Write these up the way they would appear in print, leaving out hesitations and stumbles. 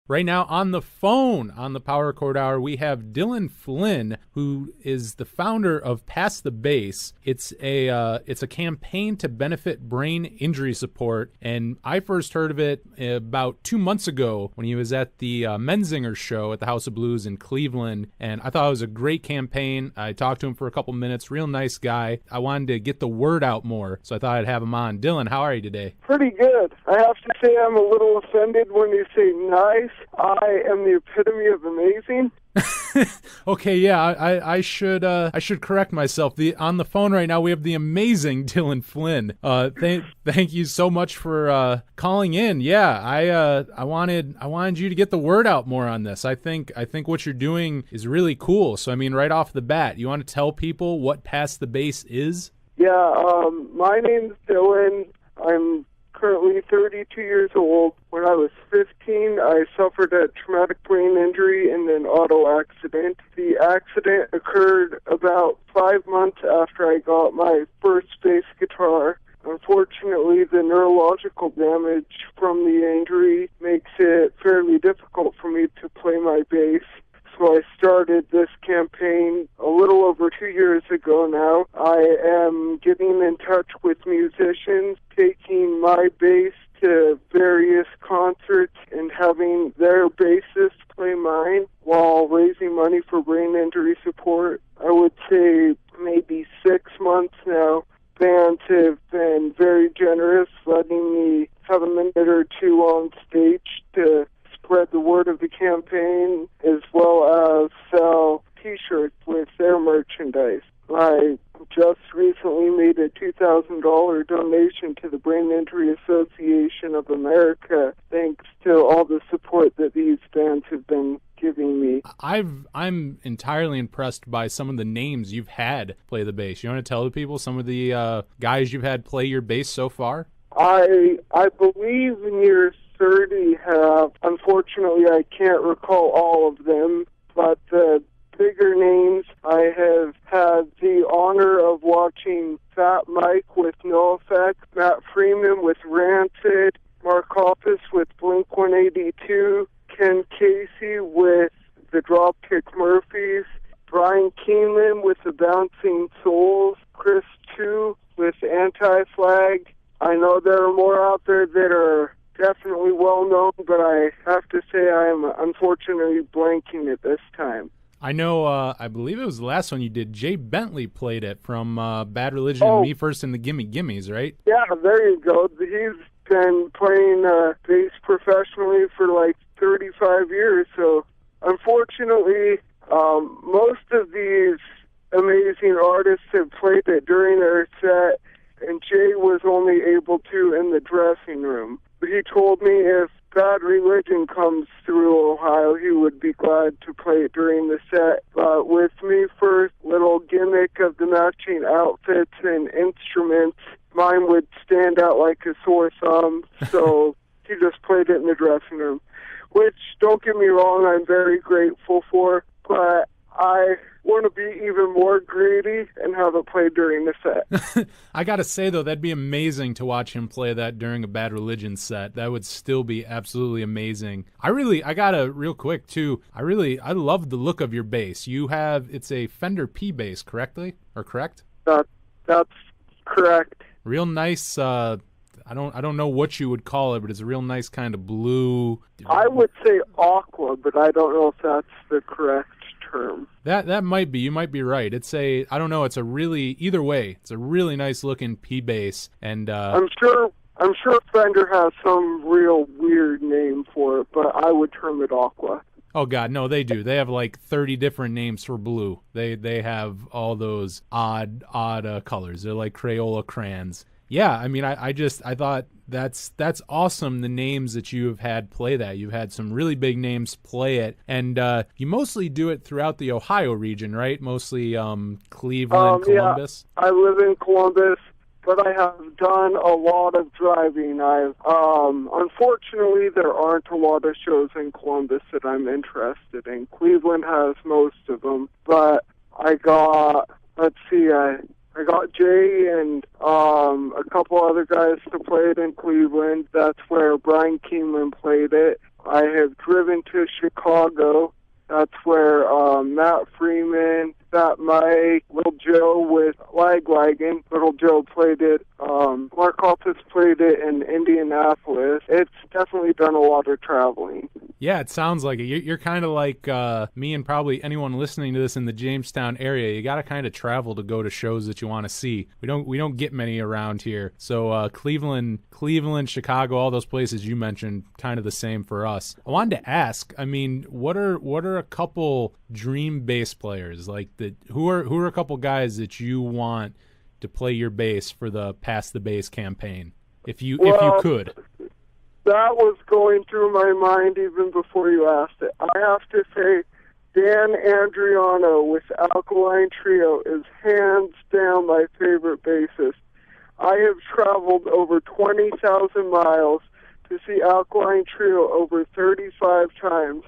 Right now on the phone on the Power Chord Hour, we have Dylan Flynn, who is the founder of Pass the Bass. It's a campaign to benefit brain injury support, and I first heard of it about 2 months ago when he was at the Menzinger show at the House of Blues in Cleveland, and I thought it was a great campaign. I talked to him for a couple minutes, real nice guy. I wanted to get the word out more, so I thought I'd have him on. Dylan, how are you today? Pretty good. I have to say I'm a little offended when you say nice. I am the epitome of amazing. Okay, yeah, I should correct myself. On the phone right now we have the amazing Dylan Flynn. Thank you so much for calling in. Yeah, I wanted you to get the word out more on this. I think what you're doing is really cool. So I mean, right off the bat, you want to tell people what Pass the Bass is? Yeah, my name's Dylan. I'm currently 32 years old. When I was 15, I suffered a traumatic brain injury in an auto accident. The accident occurred about 5 months after I got my first bass guitar. Unfortunately, the neurological damage from the injury makes it fairly difficult for me to play my bass. So I started this campaign a little over 2 years ago now. I am getting in touch with musicians, taking my bass to various concerts and having their bassists play mine while raising money for brain injury support. I would say maybe 6 months now. Bands have been very generous, letting me have a minute or two on stage to spread the word of the campaign, as well as sell T-shirts with their merchandise. I just recently made a $2,000 donation to the Brain Injury Association of America, thanks to all the support that these bands have been giving me. I'm entirely impressed by some of the names you've had play the bass. You want to tell the people some of the guys you've had play your bass so far? I believe near 30 have. Unfortunately, I can't recall all of them, but the bigger names, I have had the honor of watching Fat Mike with No Effect, Matt Freeman with Rancid, Mark Hoppus with Blink-182, Ken Casey with the Dropkick Murphys, Brian Keeneland with the Bouncing Souls, Chris Chu with Anti-Flag. I know there are more out there that are definitely well known, but I have to say I am unfortunately blanking at this time. I know, I believe it was the last one you did. Jay Bentley played it from Bad Religion and Me First and the Gimme Gimmes, right? Yeah, there you go. He's been playing bass professionally for like 35 years, so unfortunately, most of these amazing artists have played it during their set, and Jay was only able to in the dressing room. But he told me if Bad Religion comes through Ohio, he would be glad to play it during the set. But with Me First, little gimmick of the matching outfits and instruments, mine would stand out like a sore thumb, so he just played it in the dressing room, which, don't get me wrong, I'm very grateful for, but I want to be even more greedy and have it played during the set. I gotta say, though, that'd be amazing to watch him play that during a Bad Religion set. That would still be absolutely amazing. I gotta, real quick, too, I love the look of your bass. It's a Fender P bass, correct? That's correct. Real nice, I don't know what you would call it, but it's a real nice kind of blue. I would say aqua, but I don't know if that's the correct term. That might be. You might be right. Either way, it's a really nice looking P bass, and I'm sure Fender has some real weird name for it, but I would term it aqua. Oh God, no, they do. They have like 30 different names for blue. They have all those odd colors. They're like Crayola crayons. Yeah, I mean, I thought that's awesome, the names that you have had play that. You've had some really big names play it, and you mostly do it throughout the Ohio region, right? Mostly Cleveland, Columbus? Yeah, I live in Columbus, but I have done a lot of driving. Unfortunately, there aren't a lot of shows in Columbus that I'm interested in. Cleveland has most of them, but I got Jay and a couple other guys to play it in Cleveland. That's where Brian Keeneland played it. I have driven to Chicago. That's where Matt Freeman, Fat Mike, Little Joe with Lagwagon. Little Joe played it. Mark Altus played it in Indianapolis. It's definitely done a lot of traveling. Yeah, it sounds like it. You're kind of like me and probably anyone listening to this in the Jamestown area. You got to kind of travel to go to shows that you want to see. We don't get many around here. So Cleveland, Chicago, all those places you mentioned, kind of the same for us. I wanted to ask, I mean, what are a couple dream bass players like that? Who are a couple guys that you want to play your bass for the Pass the Bass campaign, if you could? That was going through my mind even before you asked it. I have to say, Dan Andriano with Alkaline Trio is hands down my favorite bassist. I have traveled over 20,000 miles to see Alkaline Trio over 35 times.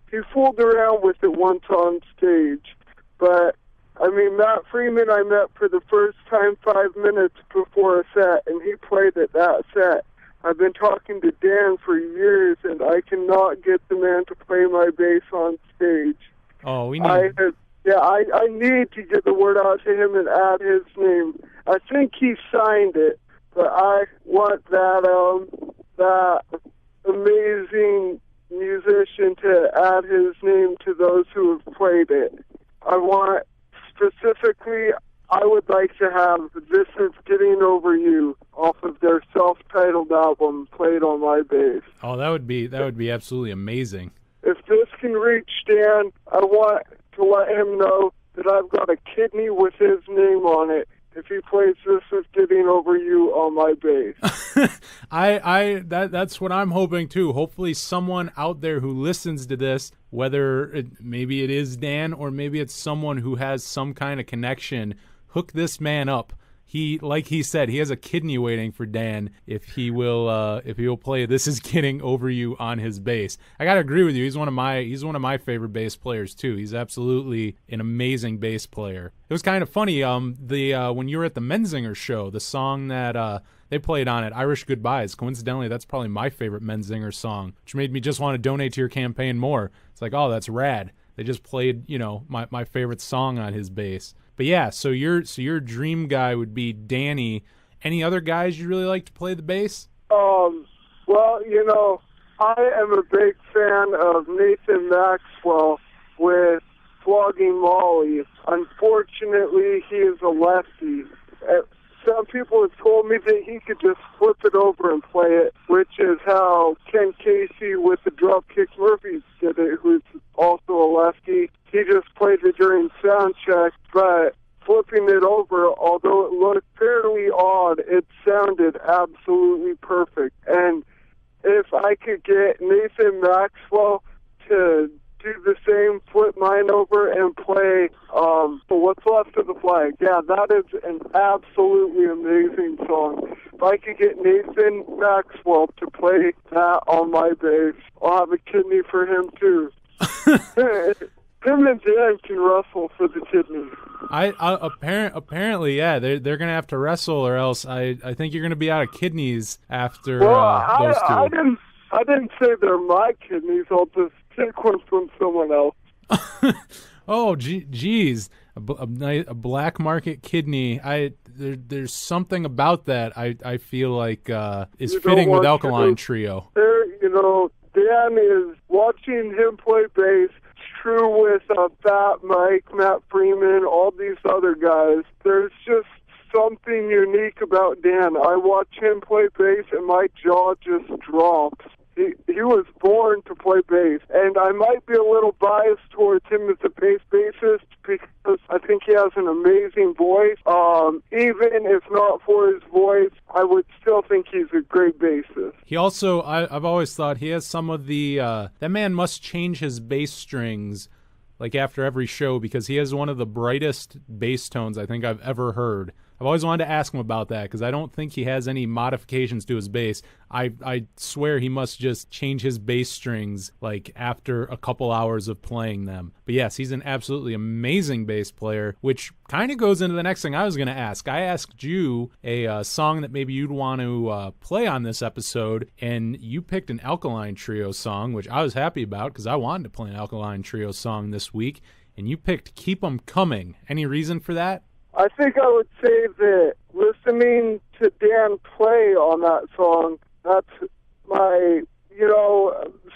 He fooled around with it once on stage, but I mean, Matt Freeman I met for the first time 5 minutes before a set, and he played at that set. I've been talking to Dan for years, and I cannot get the man to play my bass on stage. Oh, we need... I need to get the word out to him and add his name. I think he signed it, but I want that amazing musician to add his name to those who have played it. I want, specifically, I would like to have This Is Getting Over You off of their self-titled album played on my bass. Oh, that would be absolutely amazing. If this can reach Dan, I want to let him know that I've got a kidney with his name on it if he plays This Is Getting Over You on my bass. That's what I'm hoping too. Hopefully someone out there who listens to this, whether maybe it is Dan or maybe it's someone who has some kind of connection, hook this man up. He, like he said, he has a kidney waiting for Dan if he will play This Is Getting Over You on his bass. I gotta agree with you. He's one of my favorite bass players too. He's absolutely an amazing bass player. It was kind of funny. When you were at the Menzinger show, the song that they played on it, Irish Goodbyes. Coincidentally, that's probably my favorite Menzinger song, which made me just want to donate to your campaign more. It's like, oh, that's rad. They just played, my favorite song on his bass. But yeah, so your dream guy would be Danny. Any other guys you really like to play the bass? Well, I am a big fan of Nathan Maxwell with Flogging Molly. Unfortunately, he is a lefty. Some people have told me that he could just flip it over and play it, which is how Ken Casey with the Dropkick Murphys did it, who's also a lefty. He just played it during sound check, but flipping it over, although it looked fairly odd, it sounded absolutely perfect. And if I could get Nathan Maxwell to do the same, flip mine over and play For What's Left of the Flag. Yeah, that is an absolutely amazing song. If I could get Nathan Maxwell to play that on my bass, I'll have a kidney for him too. Him and Dan can wrestle for the kidney. Apparently, yeah, they're gonna have to wrestle, or else I think you're gonna be out of kidneys after those two. I didn't say they're my kidneys. I'll just take one from someone else. Oh, geez, a black market kidney. There's something about that I feel like is fitting with Alkaline Trio. Dan is watching him play bass. True with Fat Mike, Matt Freeman, all these other guys. There's just something unique about Dan. I watch him play bass and my jaw just drops. He was born to play bass, and I might be a little biased towards him as a bass bassist because I think he has an amazing voice. Even if not for his voice, I would still think he's a great bassist. He also, I've always thought he has some of the, that man must change his bass strings like after every show because he has one of the brightest bass tones I think I've ever heard. I've always wanted to ask him about that because I don't think he has any modifications to his bass. I swear he must just change his bass strings like after a couple hours of playing them. But yes, he's an absolutely amazing bass player, which kind of goes into the next thing I was going to ask. I asked you a song that maybe you'd want to play on this episode, and you picked an Alkaline Trio song, which I was happy about because I wanted to play an Alkaline Trio song this week, and you picked Keep 'Em Coming. Any reason for that? I think I would say that listening to Dan play on that song, that's my,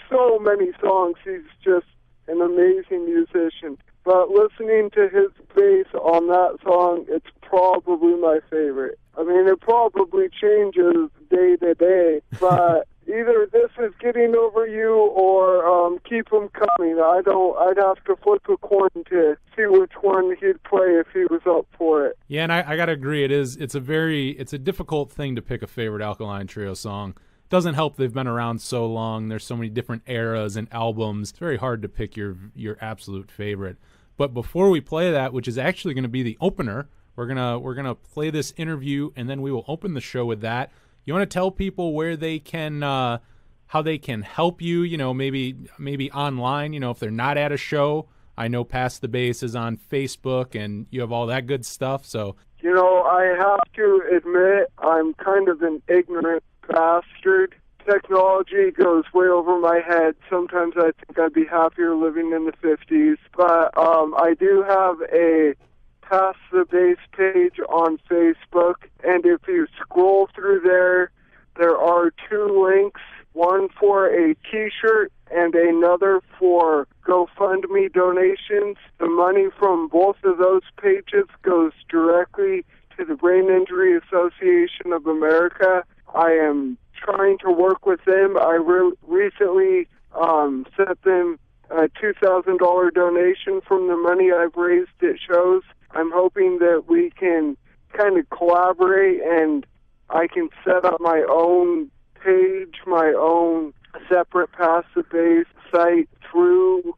so many songs. He's just an amazing musician. But listening to his bass on that song, it's probably my favorite. I mean, it probably changes day to day, but either This Is Getting Over You or Keep 'Em Coming. I'd have to flip a coin to see which one he'd play if he was up for it. Yeah, and I gotta agree, it's a difficult thing to pick a favorite Alkaline Trio song. Doesn't help they've been around so long. There's so many different eras and albums. It's very hard to pick your absolute favorite. But before we play that, which is actually going to be the opener, we're gonna play this interview and then we will open the show with that. You want to tell people where they can, how they can help you? Maybe online. If they're not at a show. I know Pass the Bass is on Facebook and you have all that good stuff. So I have to admit I'm kind of an ignorant bastard. Technology goes way over my head. Sometimes I think I'd be happier living in the 50s. But I do have a Pass the Bass page on Facebook, and if you scroll through there are two links, one for a t-shirt and another for GoFundMe donations. The money from both of those pages goes directly to the Brain Injury Association of America. I am trying to work with them. I recently sent them a $2,000 donation from the money I've raised at shows. I'm hoping that we can kind of collaborate and I can set up my own page, my own separate Pass the Bass site through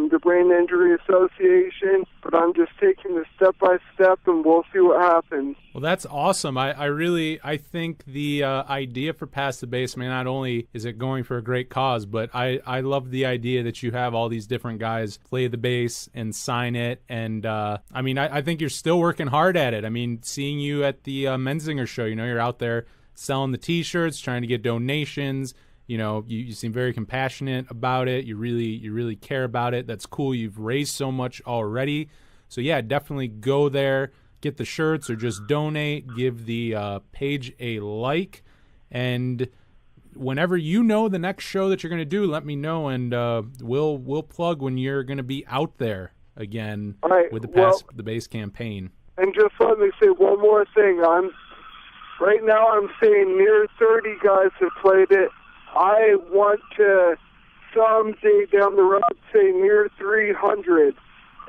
the Brain Injury Association, but I'm just taking this step by step and we'll see what happens. Well, that's awesome. I think the idea for Pass the Bass, not only is it going for a great cause, but I love the idea that you have all these different guys play the bass and sign it. And I think you're still working hard at it. Seeing you at the Menzinger show, you're out there selling the t-shirts, trying to get donations. You seem very compassionate about it. You really care about it. That's cool. You've raised so much already. So yeah, definitely go there, get the shirts or just donate, give the page a like. And whenever the next show that you're going to do, let me know and we'll plug when you're going to be out there again with the Pass the Bass campaign. And just let me say one more thing. Right now I'm saying near 30 guys have played it. I want to someday down the road say near 300,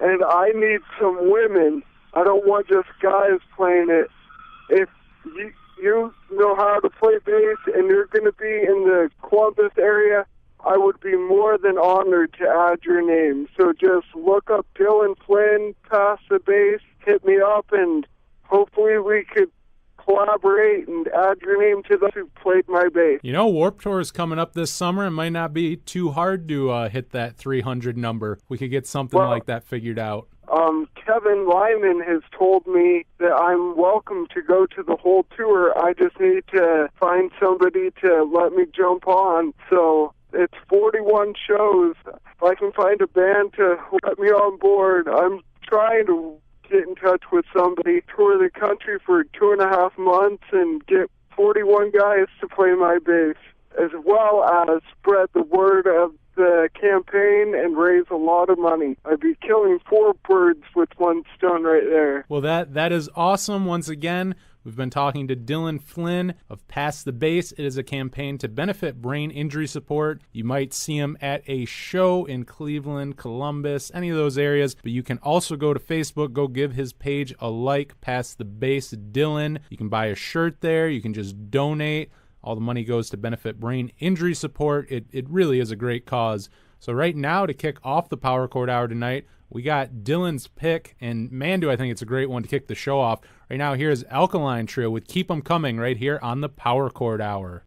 and I need some women. I don't want just guys playing it. If you know how to play bass and you're going to be in the Columbus area, I would be more than honored to add your name. So just look up Dylan Flynn, Pass the Bass, hit me up, and hopefully we could collaborate and add your name to those who played my bass. Warped Tour is coming up this summer. It might not be too hard to hit that 300 number. We could get something like that figured out. Kevin Lyman has told me that I'm welcome to go to the whole tour. I just need to find somebody to let me jump on. So it's 41 shows. If I can find a band to let me on board, I'm trying to get in touch with somebody, tour the country for 2.5 months and get 41 guys to play my bass, as well as spread the word of the campaign and raise a lot of money. I'd be killing 4 birds with one stone right there. Well, that is awesome. Once again, we've been talking to Dylan Flynn of Pass the Bass. It is a campaign to benefit brain injury support. You might see him at a show in Cleveland, Columbus, any of those areas. But you can also go to Facebook, go give his page a like, Pass the Bass Dylan. You can buy a shirt there. You can just donate. All the money goes to benefit brain injury support. It really is a great cause. So right now, to kick off the Power Chord Hour tonight, we got Dylan's pick, and man, do I think it's a great one to kick the show off. Right now, here's Alkaline Trio with Keep 'Em Coming right here on the Power Chord Hour.